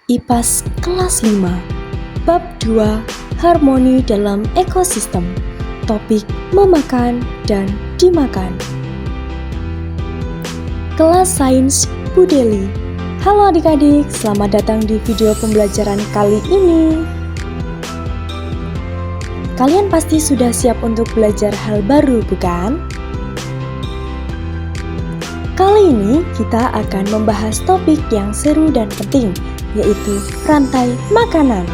IPAS kelas 5, Bab 2, Harmoni dalam Ekosistem. Topik memakan dan dimakan. Kelas Sains Budeli. Halo adik-adik, selamat datang di video pembelajaran kali ini. Kalian pasti sudah siap untuk belajar hal baru, bukan? Kali ini kita akan membahas topik yang seru dan penting, yaitu rantai makanan.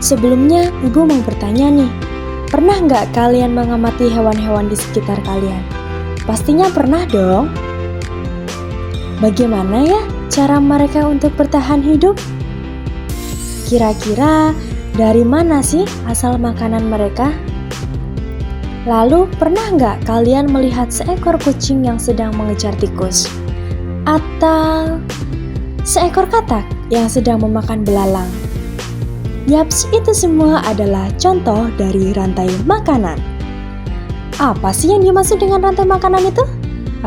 Sebelumnya, Ibu mau bertanya nih, pernah nggak kalian mengamati hewan-hewan di sekitar kalian? Pastinya pernah dong. Bagaimana ya cara mereka untuk bertahan hidup? Kira-kira dari mana sih asal makanan mereka? Lalu, pernah nggak kalian melihat seekor kucing yang sedang mengejar tikus? Atau seekor katak yang sedang memakan belalang? Yaps, itu semua adalah contoh dari rantai makanan. Apa sih yang dimaksud dengan rantai makanan itu?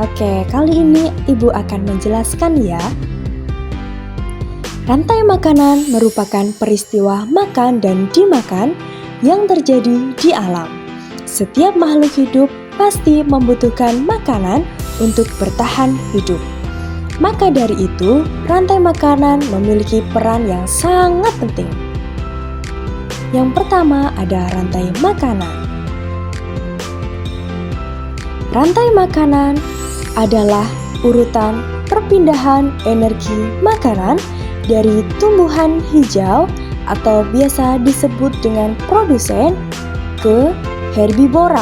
Oke, kali ini Ibu akan menjelaskan ya. Rantai makanan merupakan peristiwa makan dan dimakan yang terjadi di alam. Setiap makhluk hidup pasti membutuhkan makanan untuk bertahan hidup. Maka dari itu, rantai makanan memiliki peran yang sangat penting. Yang pertama ada rantai makanan. Rantai makanan adalah urutan perpindahan energi makanan dari tumbuhan hijau atau biasa disebut dengan produsen ke herbivora,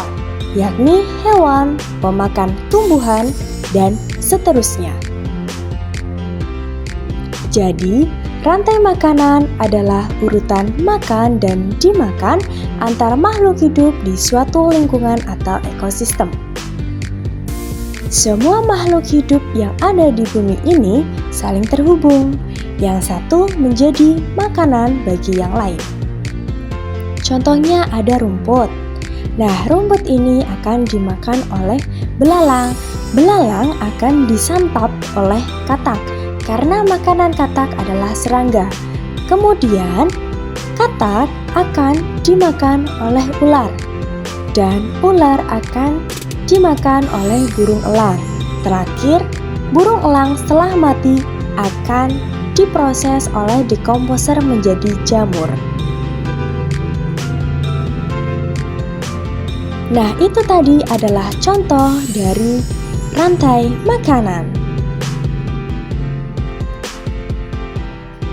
yakni hewan pemakan tumbuhan dan seterusnya. Jadi, rantai makanan adalah urutan makan dan dimakan antar makhluk hidup di suatu lingkungan atau ekosistem. Semua makhluk hidup yang ada di bumi ini saling terhubung. Yang satu menjadi makanan bagi yang lain. Contohnya ada rumput. Nah, rumput ini akan dimakan oleh belalang. Belalang akan disantap oleh katak, karena makanan katak adalah serangga. Kemudian, katak akan dimakan oleh ular, dan ular akan dimakan oleh burung elang. Terakhir, burung elang setelah mati akan diproses oleh dekomposer menjadi jamur. Nah, itu tadi adalah contoh dari rantai makanan.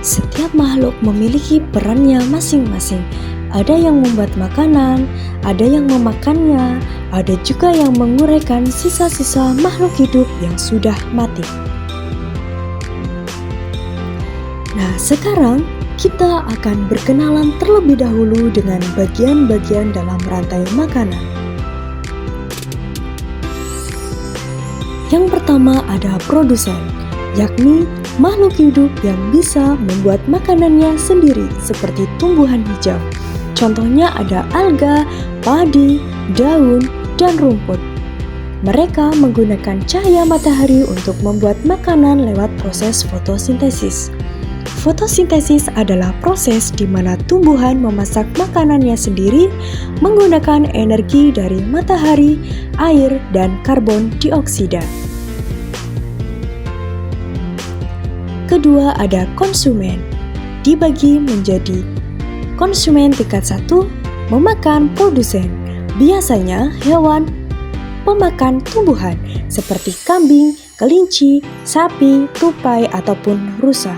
Setiap makhluk memiliki perannya masing-masing. Ada yang membuat makanan, ada yang memakannya, ada juga yang menguraikan sisa-sisa makhluk hidup yang sudah mati. Nah, sekarang kita akan berkenalan terlebih dahulu dengan bagian-bagian dalam rantai makanan. Yang pertama ada produsen, yakni makhluk hidup yang bisa membuat makanannya sendiri seperti tumbuhan hijau. Contohnya ada alga, padi, daun, dan rumput. Mereka menggunakan cahaya matahari untuk membuat makanan lewat proses fotosintesis. Fotosintesis adalah proses di mana tumbuhan memasak makanannya sendiri menggunakan energi dari matahari, air, dan karbon dioksida. Kedua ada konsumen, dibagi menjadi konsumen tingkat 1, memakan produsen, biasanya hewan pemakan tumbuhan seperti kambing, kelinci, sapi, tupai, ataupun rusa.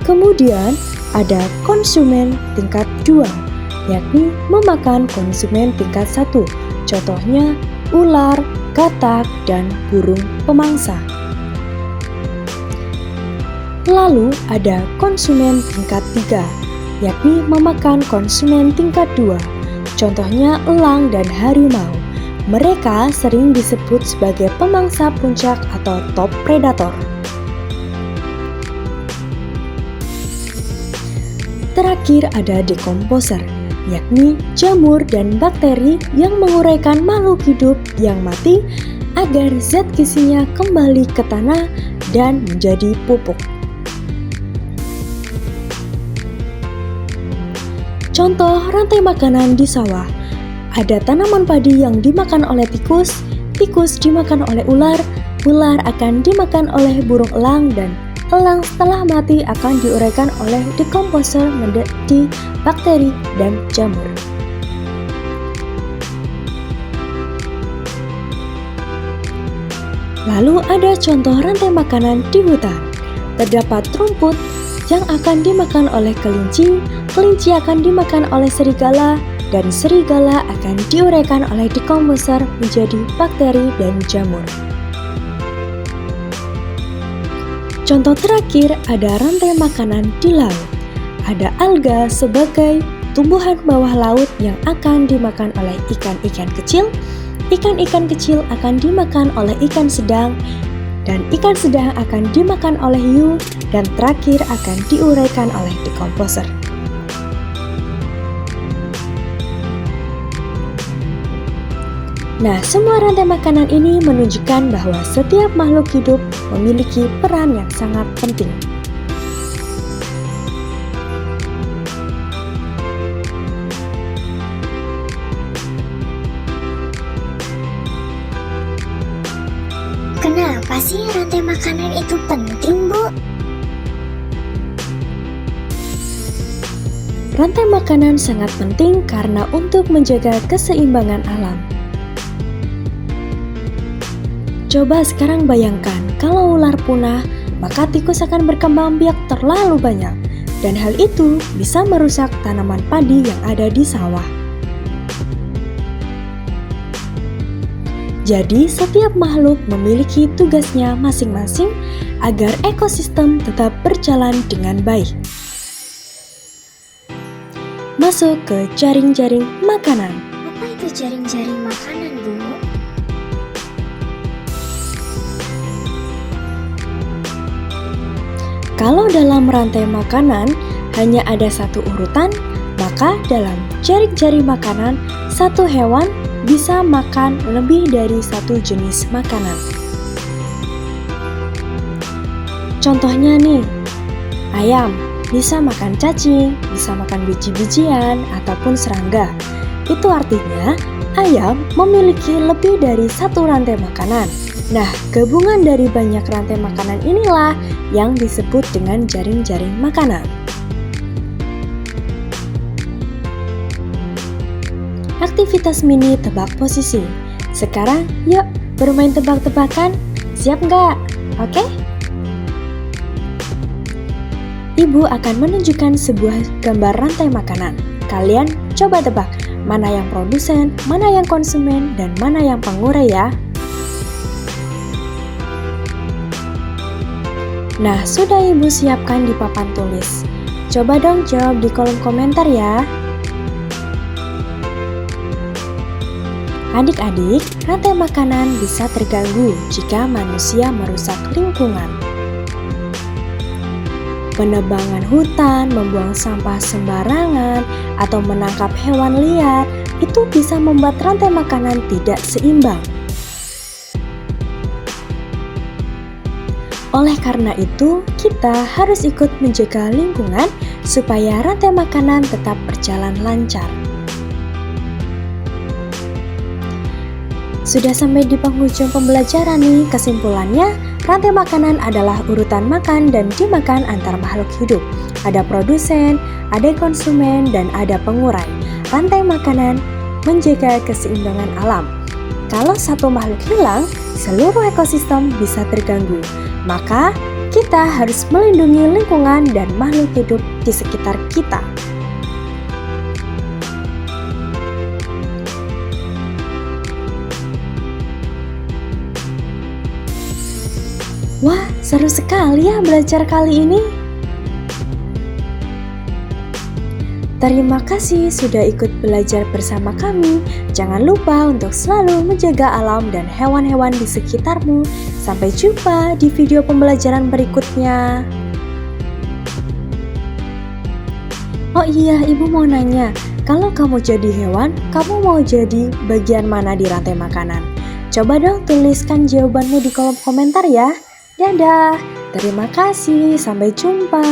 Kemudian ada konsumen tingkat 2, yakni memakan konsumen tingkat 1, contohnya ular, katak, dan burung pemangsa. Lalu ada konsumen tingkat 3, yakni memakan konsumen tingkat 2, contohnya elang dan harimau. Mereka sering disebut sebagai pemangsa puncak atau top predator. Terakhir ada dekomposer, yakni jamur dan bakteri yang menguraikan makhluk hidup yang mati agar zat gizinya kembali ke tanah dan menjadi pupuk. Contoh rantai makanan di sawah. Ada tanaman padi yang dimakan oleh tikus, tikus dimakan oleh ular, ular akan dimakan oleh burung elang, dan elang setelah mati akan diuraikan oleh dekomposer menjadi bakteri dan jamur. Lalu ada contoh rantai makanan di hutan. Terdapat rumput yang akan dimakan oleh kelinci, kelinci akan dimakan oleh serigala, dan serigala akan diuraikan oleh dekomposer menjadi bakteri dan jamur. Contoh terakhir ada rantai makanan di laut. Ada alga sebagai tumbuhan bawah laut yang akan dimakan oleh ikan-ikan kecil. Ikan-ikan kecil akan dimakan oleh ikan sedang, dan ikan sedang akan dimakan oleh hiu, dan terakhir akan diuraikan oleh dekomposer. Nah, semua rantai makanan ini menunjukkan bahwa setiap makhluk hidup memiliki peran yang sangat penting. Kenapa sih rantai makanan itu penting, Bu? Rantai makanan sangat penting karena untuk menjaga keseimbangan alam. Coba sekarang bayangkan, kalau ular punah, maka tikus akan berkembang biak terlalu banyak, dan hal itu bisa merusak tanaman padi yang ada di sawah. Jadi, setiap makhluk memiliki tugasnya masing-masing agar ekosistem tetap berjalan dengan baik. Masuk ke jaring-jaring makanan. Apa itu jaring-jaring makanan, Bu? Kalau dalam rantai makanan hanya ada satu urutan, maka dalam jaring-jaring makanan, satu hewan bisa makan lebih dari satu jenis makanan. Contohnya nih, ayam bisa makan cacing, bisa makan biji-bijian, ataupun serangga. Itu artinya ayam memiliki lebih dari satu rantai makanan. Nah, gabungan dari banyak rantai makanan inilah yang disebut dengan jaring-jaring makanan. Aktivitas mini tebak posisi. Sekarang yuk bermain tebak-tebakan. Siap nggak? Oke? Ibu akan menunjukkan sebuah gambar rantai makanan. Kalian coba tebak mana yang produsen, mana yang konsumen, dan mana yang pengurai ya. Nah, sudah Ibu siapkan di papan tulis. Coba dong jawab di kolom komentar ya. Adik-adik, rantai makanan bisa terganggu jika manusia merusak lingkungan. Penebangan hutan, membuang sampah sembarangan, atau menangkap hewan liar, itu bisa membuat rantai makanan tidak seimbang. Oleh karena itu, kita harus ikut menjaga lingkungan supaya rantai makanan tetap berjalan lancar. Sudah sampai di penghujung pembelajaran nih. Kesimpulannya, rantai makanan adalah urutan makan dan dimakan antar makhluk hidup. Ada produsen, ada konsumen, dan ada pengurai. Rantai makanan menjaga keseimbangan alam. Kalau satu makhluk hilang, seluruh ekosistem bisa terganggu. Maka, kita harus melindungi lingkungan dan makhluk hidup di sekitar kita. Wah, seru sekali ya belajar kali ini. Terima kasih sudah ikut belajar bersama kami. Jangan lupa untuk selalu menjaga alam dan hewan-hewan di sekitarmu. Sampai jumpa di video pembelajaran berikutnya. Oh iya, Ibu mau nanya, kalau kamu jadi hewan, kamu mau jadi bagian mana di rantai makanan? Coba dong tuliskan jawabanmu di kolom komentar ya. Dadah, terima kasih, sampai jumpa.